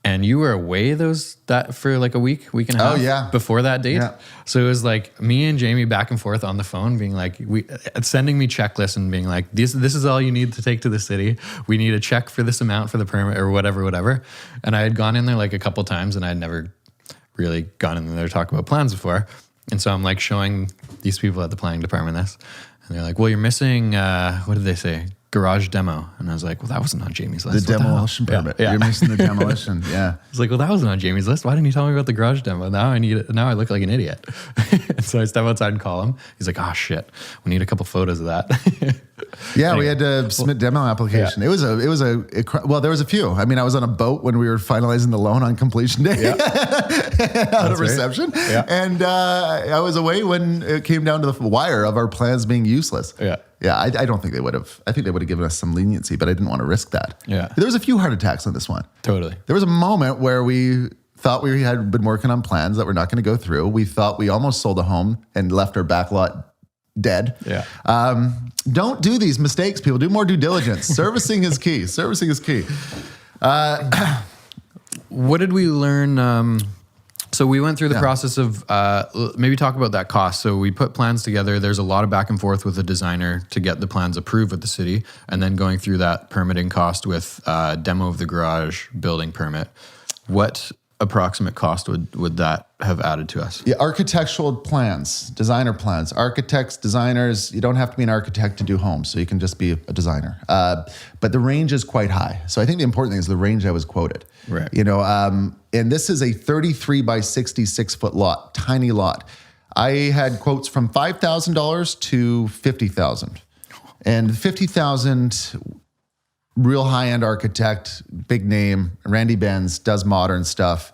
And you were away that for like a week and a half before that date. Yeah. So it was like me and Jamie back and forth on the phone being like, sending me checklists and being like, this is all you need to take to the city. We need a check for this amount for the permit or whatever. And I had gone in there like a couple times and I'd never really gone in there to talk about plans before. And so I'm like showing these people at the planning department this. And they're like, well, you're missing, what did they say? Garage demo. And I was like, well, that wasn't on Jamie's list. The demolition permit. Yeah. You're missing the demolition. Yeah. I was like, well, that wasn't on Jamie's list. Why didn't you tell me about the garage demo? Now I look like an idiot. And so I step outside and call him. He's like, oh shit, we need a couple photos of that. Yeah, anyway, we had to submit demo application. Yeah. There was a few. I mean, I was on a boat when we were finalizing the loan on completion day out of reception. Right. Yeah. And I was away when it came down to the wire of our plans being useless. Yeah. Yeah, I don't think they would have. I think they would have given us some leniency, but I didn't want to risk that. Yeah. There was a few heart attacks on this one. Totally. There was a moment where we thought we had been working on plans that were not going to go through. We thought we almost sold a home and left our back lot dead. Yeah. Don't do these mistakes, people. Do more due diligence. Servicing is key. Servicing is key. What did we learn? So we went through the process of maybe talk about that cost. So we put plans together. There's a lot of back and forth with the designer to get the plans approved with the city, and then going through that permitting cost with demo of the garage, building permit. What approximate cost would that have added to us? Yeah, architectural plans, designer plans. Architects, designers, you don't have to be an architect to do homes, so you can just be a designer. But the range is quite high. So I think the important thing is the range I was quoted. Right. And this is a 33 by 66 foot lot, tiny lot. I had quotes from $5,000 to $50,000. And $50,000, real high-end architect, big name, Randy Benz, does modern stuff.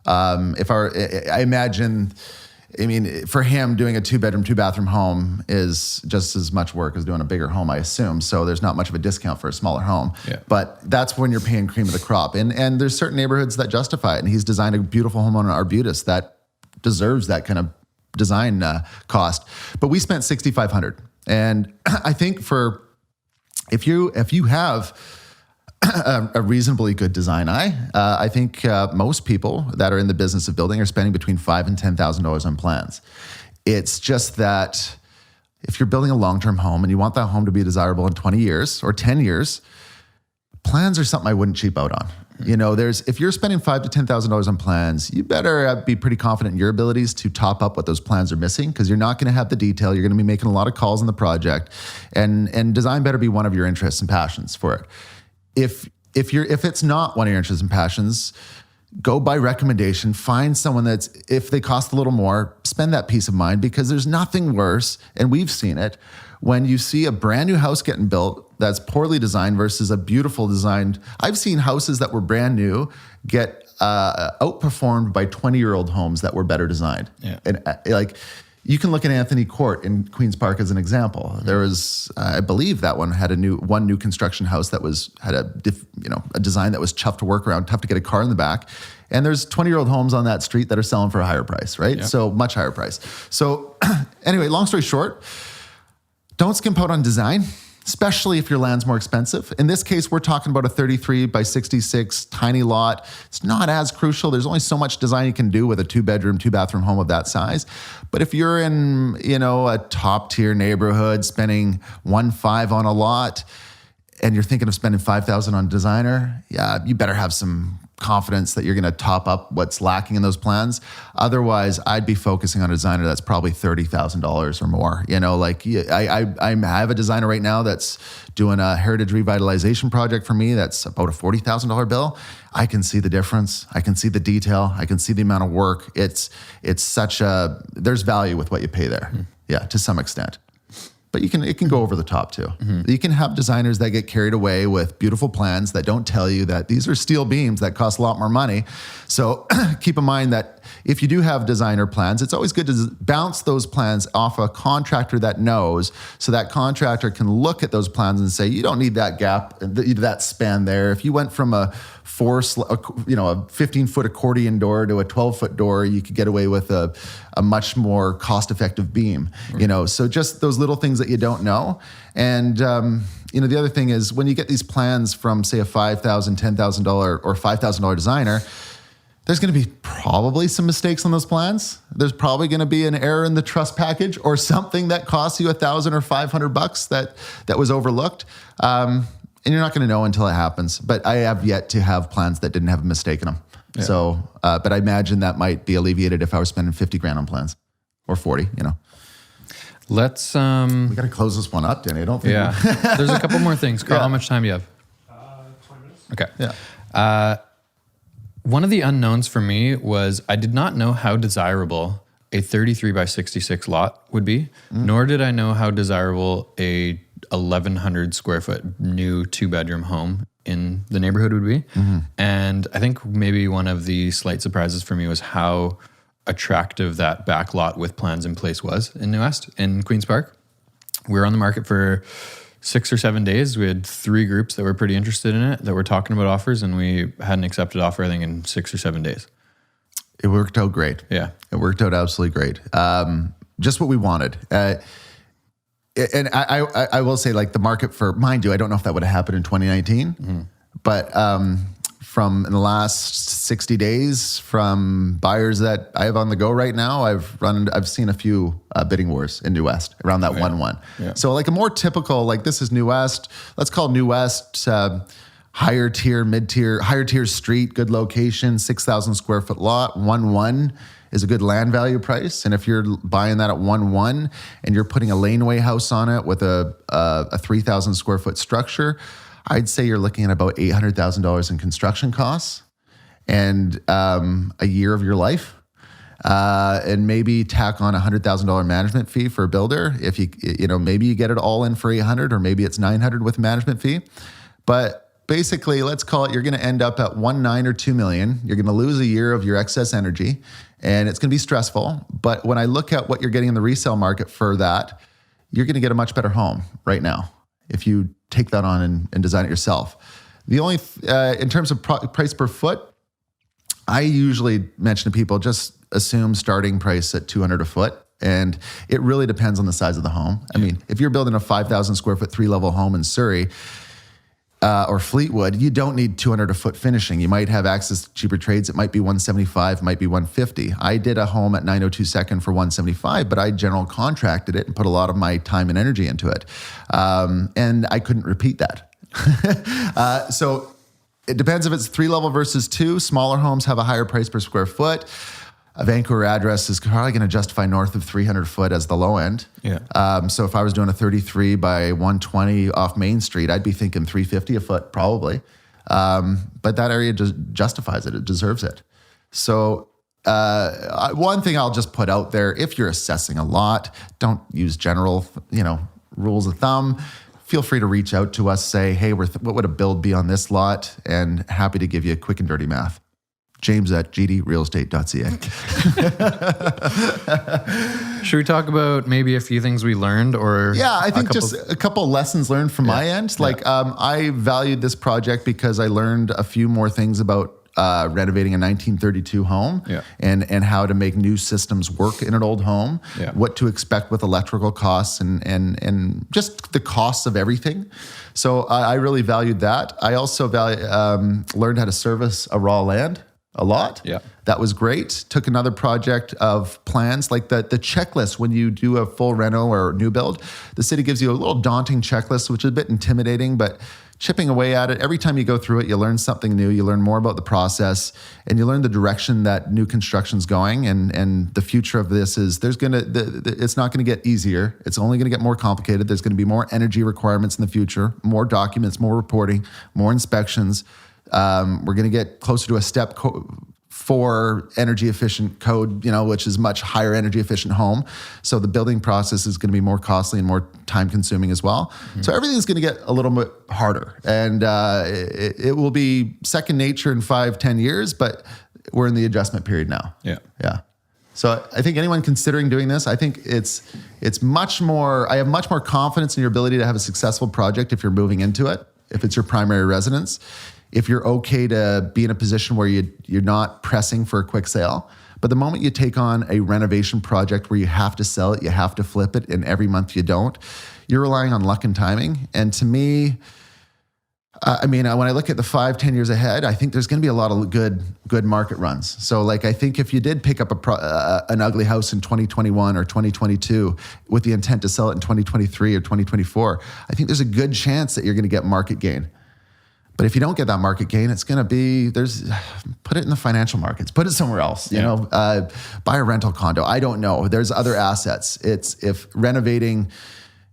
I imagine, for him, doing a 2-bedroom, 2-bathroom home is just as much work as doing a bigger home, I assume. So there's not much of a discount for a smaller home. Yeah. But that's when you're paying cream of the crop. And there's certain neighborhoods that justify it. And he's designed a beautiful home on Arbutus that deserves that kind of design cost. But we spent $6,500. And I think if you have a reasonably good design eye, I think most people that are in the business of building are spending between $5,000 and $10,000 on plans. It's just that if you're building a long-term home and you want that home to be desirable in 20 years or 10 years, plans are something I wouldn't cheap out on. If you're spending $5,000 to $10,000 on plans, you better be pretty confident in your abilities to top up what those plans are missing, because you're not going to have the detail. You're going to be making a lot of calls on the project, and design better be one of your interests and passions for it. If it's not one of your interests and passions, go by recommendation. Find someone if they cost a little more, spend that peace of mind, because there's nothing worse, and we've seen it, when you see a brand new house getting built that's poorly designed versus a beautiful designed. I've seen houses that were brand new get outperformed by 20-year-old homes that were better designed. Yeah. And you can look at Anthony Court in Queen's Park as an example. There was, I believe that one had one new construction house that had a design that was tough to work around, tough to get a car in the back. And there's 20-year-old homes on that street that are selling for a higher price, right? Yeah. So much higher price. So anyway, long story short, don't skimp out on design, especially if your land's more expensive. In this case, we're talking about a 33 by 66 tiny lot. It's not as crucial. There's only so much design you can do with a 2-bedroom, 2-bathroom home of that size. But if you're in, a top tier neighborhood, spending $1.5 on a lot, and you're thinking of spending $5,000 on designer, yeah, you better have some confidence that you're going to top up what's lacking in those plans. Otherwise, I'd be focusing on a designer that's probably $30,000 or more. I have a designer right now that's doing a heritage revitalization project for me that's about a $40,000 bill. I can see the difference. I can see the detail. I can see the amount of work. There's value with what you pay there. Yeah, to some extent. But it can go over the top too. Mm-hmm. You can have designers that get carried away with beautiful plans that don't tell you that these are steel beams that cost a lot more money. So keep in mind that if you do have designer plans, it's always good to bounce those plans off a contractor that knows, so that contractor can look at those plans and say, you don't need that gap, that span there. If you went from a 15-foot accordion door to a 12-foot door, you could get away with a much more cost-effective beam. Right. So just those little things that you don't know. And the other thing is, when you get these plans from, say, a $5,000, $10,000 or $5,000 designer, there's going to be probably some mistakes on those plans. There's probably going to be an error in the truss package or something that costs you $1,000 or $500 that was overlooked. And you're not going to know until it happens. But I have yet to have plans that didn't have a mistake in them. Yeah. So, but I imagine that might be alleviated if I was spending $50,000 on plans, or 40. Let's. We got to close this one up, Denny. I don't think. Yeah. There's a couple more things. Carl, how much time do you have? 20 minutes. Okay. Yeah. One of the unknowns for me was I did not know how desirable a 33 by 66 lot would be, nor did I know how desirable a 1,100 square foot new 2-bedroom home in the neighborhood would be. Mm-hmm. And I think maybe one of the slight surprises for me was how attractive that back lot with plans in place was in New West, in Queen's Park. We were on the market for 6 or 7 days. We had 3 groups that were pretty interested in it, that were talking about offers, and we had an accepted offer, I think, in 6 or 7 days. It worked out great. Yeah. It worked out absolutely great. Just what we wanted. and I will say, like, the market for, mind you, I don't know if that would have happened in 2019, but from in the last 60 days, from buyers that I have on the go right now, I've seen a few bidding wars in New West around that 1-1. Yeah. So like a more typical, like, this is New West. Let's call New West higher tier, mid-tier, higher tier street, good location, 6,000 square foot lot, 1-1 is a good land value price. And if you're buying that at 1-1 and you're putting a laneway house on it with a 3,000 square foot structure, I'd say you're looking at about $800,000 in construction costs and a year of your life. And maybe tack on $100,000 management fee for a builder. If maybe you get it all in for $800, or maybe it's $900 with management fee. But basically, let's call it, you're going to end up at 1.9 or 2 million. You're going to lose a year of your excess energy, and it's going to be stressful. But when I look at what you're getting in the resale market for that, you're going to get a much better home right now if you take that on and design it yourself. The only, in terms of price per foot, I usually mention to people, just assume starting price at $200 a foot. And it really depends on the size of the home. I mean, if you're building a 5,000 square foot, 3-level home in Surrey, or Fleetwood, you don't need $200 a foot finishing. You might have access to cheaper trades. It might be $175, might be $150. I did a home at 902 Second for $175, but I general contracted it and put a lot of my time and energy into it. And I couldn't repeat that. So it depends if it's 3-level versus 2. Smaller homes have a higher price per square foot. A Vancouver address is probably going to justify north of 300 foot as the low end. Yeah. So if I was doing a 33 by 120 off Main Street, I'd be thinking 350 a foot probably. But that area just justifies it. It deserves it. So one thing I'll just put out there, if you're assessing a lot, don't use general, rules of thumb. Feel free to reach out to us, say, hey, what would a build be on this lot? And happy to give you a quick and dirty math. James@gdrealestate.ca. Should we talk about maybe a few things we learned, or? Yeah, I think just a couple lessons learned from my end. Like, I valued this project because I learned a few more things about renovating a 1932 home and how to make new systems work in an old home, what to expect with electrical costs and just the costs of everything. So I really valued that. I also learned how to service a raw land a lot. Yeah. That was great. Took another project of plans, like the checklist when you do a full reno or new build. The city gives you a little daunting checklist, which is a bit intimidating, but chipping away at it, every time you go through it, you learn something new. You learn more about the process, and you learn the direction that new construction's going. And the future of this is it's not going to get easier. It's only going to get more complicated. There's going to be more energy requirements in the future, more documents, more reporting, more inspections. We're going to get closer to a step 4 energy efficient code, which is much higher energy efficient home. So the building process is going to be more costly and more time consuming as well. Mm-hmm. So everything's going to get a little bit harder, and it will be second nature in 5-10 years, but we're in the adjustment period now. Yeah. So I think anyone considering doing this, I think it's much more, I have much more confidence in your ability to have a successful project if you're moving into it, if it's your primary residence. If you're okay to be in a position where you're not pressing for a quick sale. But the moment you take on a renovation project where you have to sell it, you have to flip it, and every month you don't, you're relying on luck and timing. And to me, when I look at the 5-10 years ahead, I think there's going to be a lot of good market runs. So like, I think if you did pick up an ugly house in 2021 or 2022 with the intent to sell it in 2023 or 2024, I think there's a good chance that you're going to get market gain. But if you don't get that market gain, it's going to be, put it in the financial markets, put it somewhere else, buy a rental condo. I don't know. There's other assets. If renovating,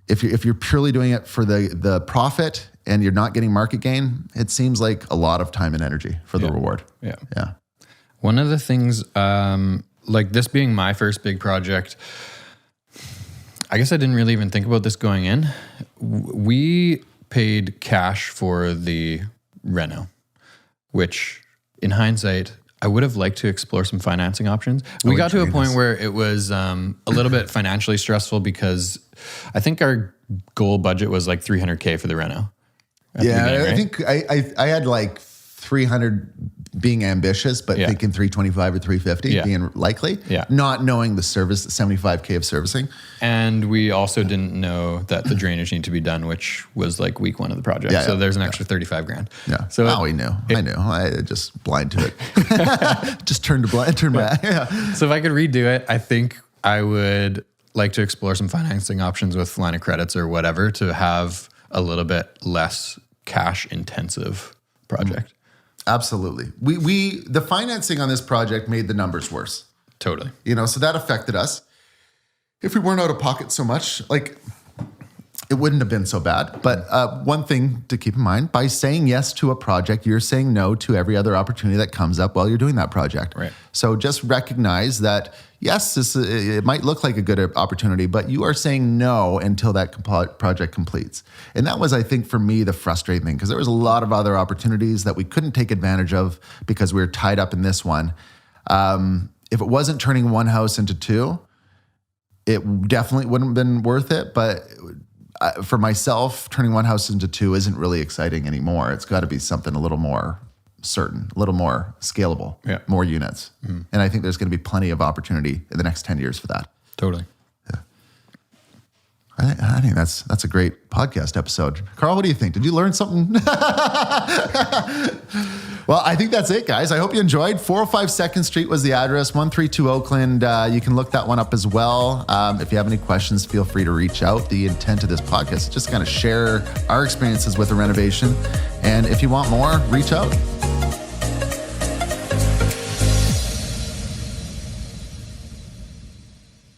if you're purely doing it for the profit and you're not getting market gain, it seems like a lot of time and energy for the reward. Yeah. One of the things, like this being my first big project, I guess I didn't really even think about this going in. We paid cash for the reno, which in hindsight, I would have liked to explore some financing options. We got to a point where it was a little bit financially stressful because I think our goal budget was like $300K for the reno. Yeah, I think I had like 300 being ambitious, but Yeah. thinking 325 or 350 Yeah. being likely, Yeah. not knowing the service, 75K of servicing. And we also didn't know that the drainage needed to be done, which was like week 1 of the project. Yeah, so yeah, there's an extra 35 grand. Yeah. So we knew. I knew. I just blind to it. Just turned back. Yeah. So if I could redo it, I think I would like to explore some financing options with line of credits or whatever to have a little bit less cash intensive project. Absolutely. The financing on this project made the numbers worse. Totally. So that affected us. If we weren't out of pocket so much, it wouldn't have been so bad. But one thing to keep in mind, by saying yes to a project, you're saying no to every other opportunity that comes up while you're doing that project. Right. So just recognize that, yes, it might look like a good opportunity, but you are saying no until that project completes. And that was, I think, for me, the frustrating thing, because there was a lot of other opportunities that we couldn't take advantage of because we were tied up in this one. If it wasn't turning one house into two, it definitely wouldn't have been worth it. But for myself, turning one house into two isn't really exciting anymore. It's got to be something a little more certain, a little more scalable, more units. Mm-hmm. And I think there's going to be plenty of opportunity in the next 10 years for that. Totally. Yeah. I think that's a great podcast episode. Carl, what do you think? Did you learn something? Well, I think that's it, guys. I hope you enjoyed. 405 2nd Street was the address, 132 Oakland. You can look that one up as well. If you have any questions, feel free to reach out. The intent of this podcast is just kind of share our experiences with the renovation. And if you want more, reach out.